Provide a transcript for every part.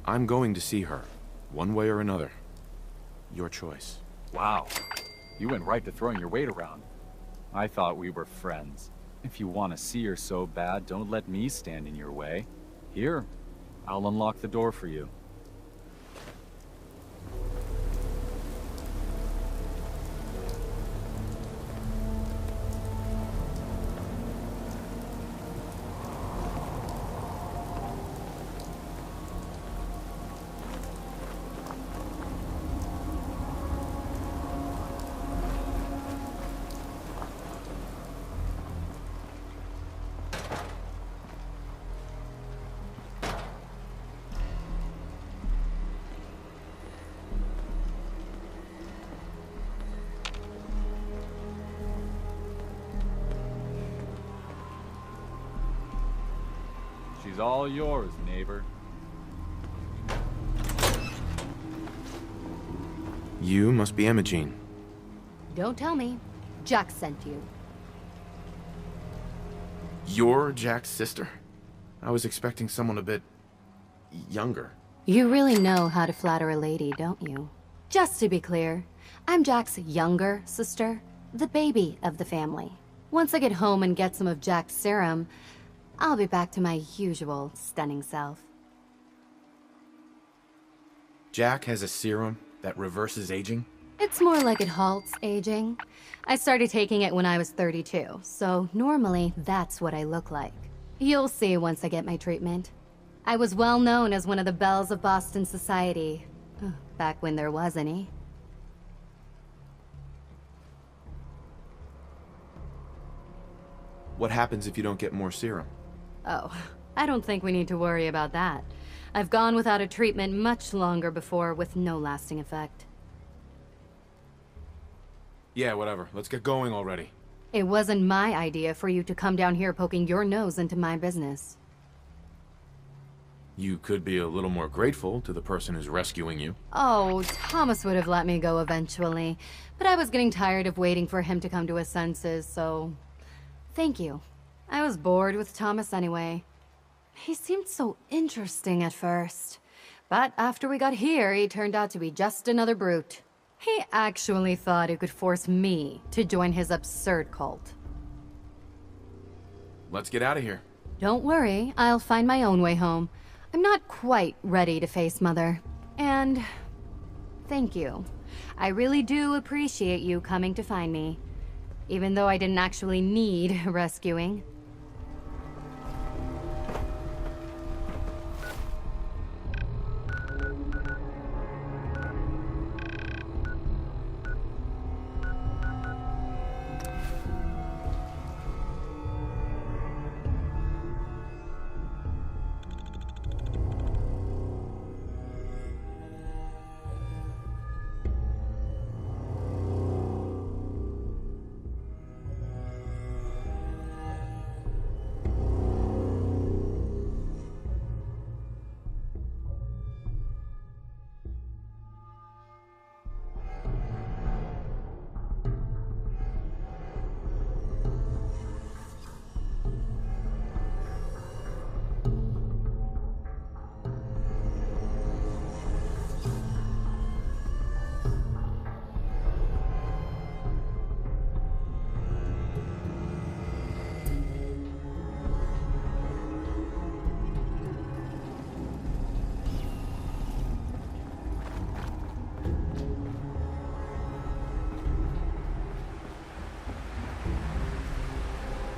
I'm going to see her, one way or another. Your choice. Wow. You went right to throwing your weight around. I thought we were friends. If you want to see her so bad, don't let me stand in your way. Here, I'll unlock the door for you. She's all yours, neighbor. You must be Imogene. Don't tell me. Jack sent you. You're Jack's sister? I was expecting someone a bit... younger. You really know how to flatter a lady, don't you? Just to be clear, I'm Jack's younger sister, the baby of the family. Once I get home and get some of Jack's serum, I'll be back to my usual stunning self. Jack has a serum that reverses aging? It's more like it halts aging. I started taking it when I was 32, so normally that's what I look like. You'll see once I get my treatment. I was well known as one of the belles of Boston society, back when there was any. What happens if you don't get more serum? Oh, I don't think we need to worry about that. I've gone without a treatment much longer before with no lasting effect. Yeah, whatever. Let's get going already. It wasn't my idea for you to come down here poking your nose into my business. You could be a little more grateful to the person who's rescuing you. Oh, Thomas would have let me go eventually, but I was getting tired of waiting for him to come to his senses, so... Thank you. I was bored with Thomas anyway. He seemed so interesting at first, but after we got here, he turned out to be just another brute. He actually thought he could force me to join his absurd cult. Let's get out of here. Don't worry, I'll find my own way home. I'm not quite ready to face Mother. And... thank you. I really do appreciate you coming to find me. Even though I didn't actually need rescuing.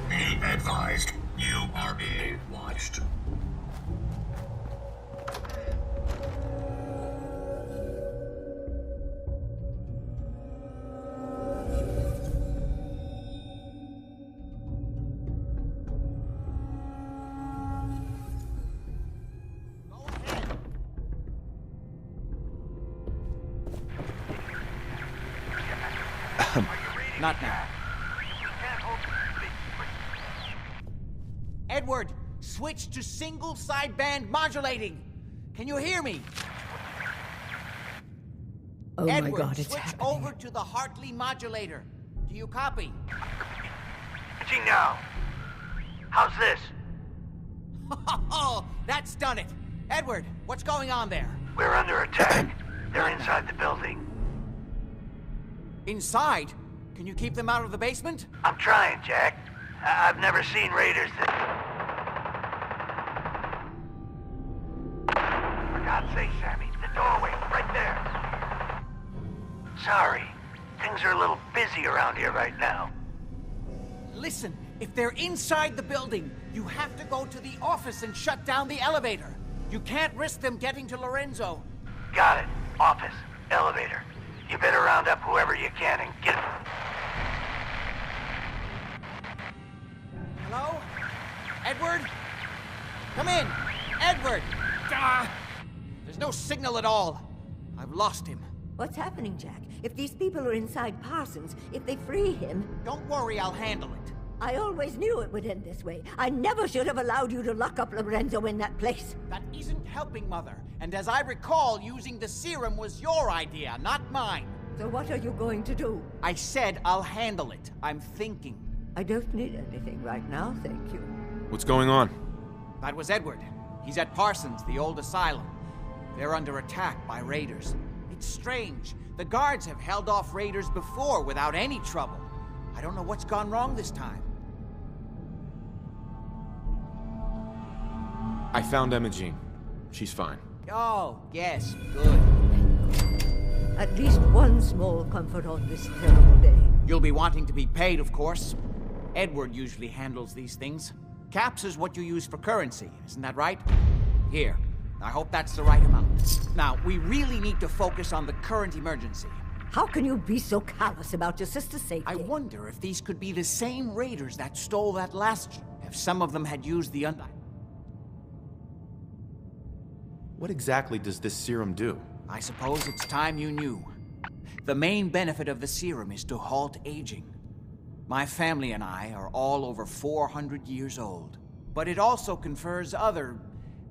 Be advised, you are being watched. Not now. Edward, switch to single sideband modulating. Can you hear me? Oh Edward, my God, it's switch happening. over to the Hartley modulator. Do you copy? Now. How's this? Oh, that's done it. Edward, what's going on there? We're under attack. They're inside the building. Inside? Can you keep them out of the basement? I'm trying, Jack. I've never seen raiders that... For God's sake, Sammy, the doorway, right there. Sorry. Things are a little busy around here right now. Listen, if they're inside the building, you have to go to the office and shut down the elevator. You can't risk them getting to Lorenzo. Got it. Office. Elevator. You better round up whoever you can and get... Hello? Edward? Come in! Edward! Ah! There's no signal at all. I've lost him. What's happening, Jack? If these people are inside Parsons, if they free him... Don't worry, I'll handle it. I always knew it would end this way. I never should have allowed you to lock up Lorenzo in that place. That isn't helping, Mother. And as I recall, using the serum was your idea, not mine. So what are you going to do? I said I'll handle it. I'm thinking. I don't need anything right now, thank you. What's going on? That was Edward. He's at Parsons, the old asylum. They're under attack by raiders. It's strange. The guards have held off raiders before without any trouble. I don't know what's gone wrong this time. I found Imogene. She's fine. Oh, yes, good. At least one small comfort on this terrible day. You'll be wanting to be paid, of course. Edward usually handles these things. Caps is what you use for currency, isn't that right? Here. I hope that's the right amount. Now, we really need to focus on the current emergency. How can you be so callous about your sister's safety? I wonder if these could be the same raiders that stole that last... If some of them had used the What exactly does this serum do? I suppose it's time you knew. The main benefit of the serum is to halt aging. My family and I are all over 400 years old. But it also confers other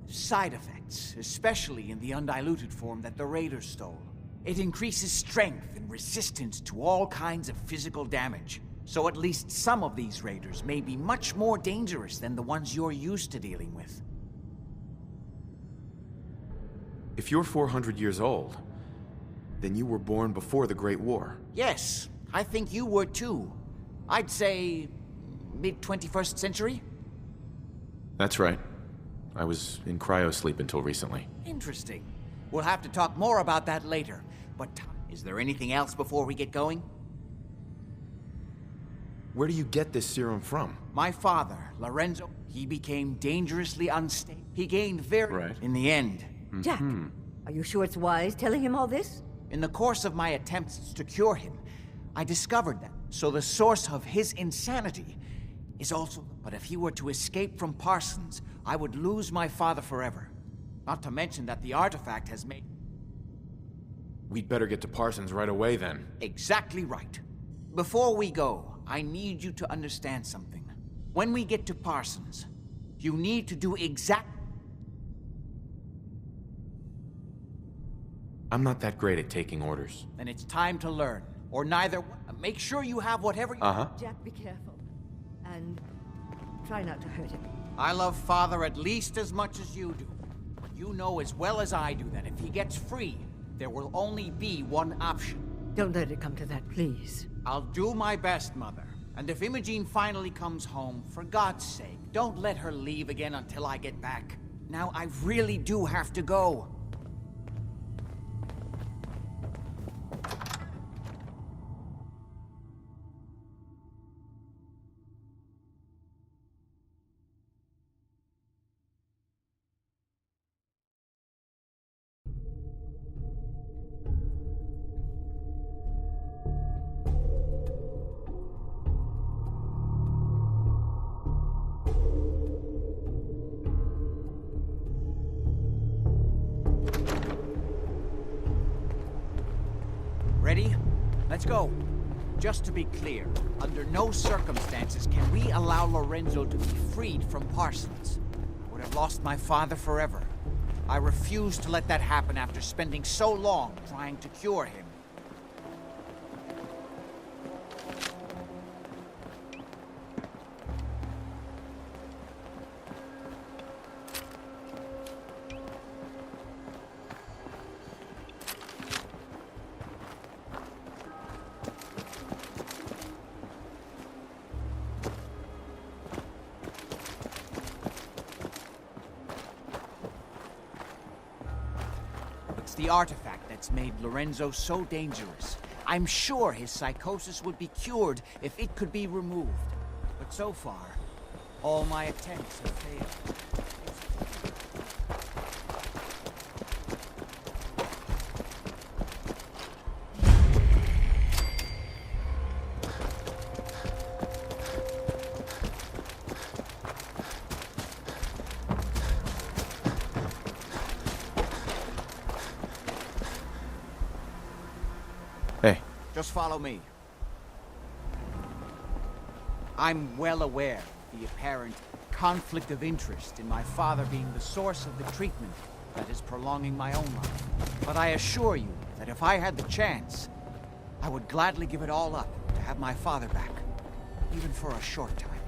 side effects, especially in the undiluted form that the raiders stole. It increases strength and resistance to all kinds of physical damage. So at least some of these raiders may be much more dangerous than the ones you're used to dealing with. If you're 400 years old, then you were born before the Great War. Yes, I think you were too. I'd say mid-21st century? That's right. I was in cryosleep until recently. Interesting. We'll have to talk more about that later. But is there anything else before we get going? Where do you get this serum from? My father, Lorenzo, he became dangerously unstable. He gained very... Right. In the end. Jack, are you sure it's wise telling him all this? In the course of my attempts to cure him, I discovered that. So the source of his insanity is also... But if he were to escape from Parsons, I would lose my father forever. Not to mention that the artifact has made... We'd better get to Parsons right away then. Exactly right. Before we go, I need you to understand something. When we get to Parsons, you need to do I'm not that great at taking orders. Then it's time to learn. Or neither. Make sure you have whatever you... Jack, be careful. And try not to hurt him. I love Father at least as much as you do. But you know as well as I do that if he gets free, there will only be one option. Don't let it come to that, please. I'll do my best, Mother. And if Imogene finally comes home, for God's sake, don't let her leave again until I get back. Now, I really do have to go. Ready? Let's go. Just to be clear, under no circumstances can we allow Lorenzo to be freed from Parsons. I would have lost my father forever. I refuse to let that happen after spending so long trying to cure him. the artifact that's made Lorenzo so dangerous. I'm sure his psychosis would be cured if it could be removed. But so far, all my attempts have failed. Hey, Just follow me. I'm well aware of the apparent conflict of interest in my father being the source of the treatment that is prolonging my own life. But I assure you that if I had the chance, I would gladly give it all up to have my father back, even for a short time.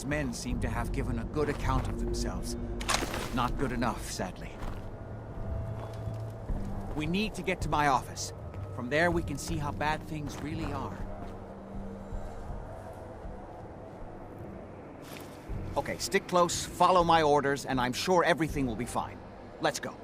Edward's men seem to have given a good account of themselves. Not good enough, sadly. We need to get to my office. From there, we can see how bad things really are. Okay, stick close, follow my orders, and I'm sure everything will be fine. Let's go.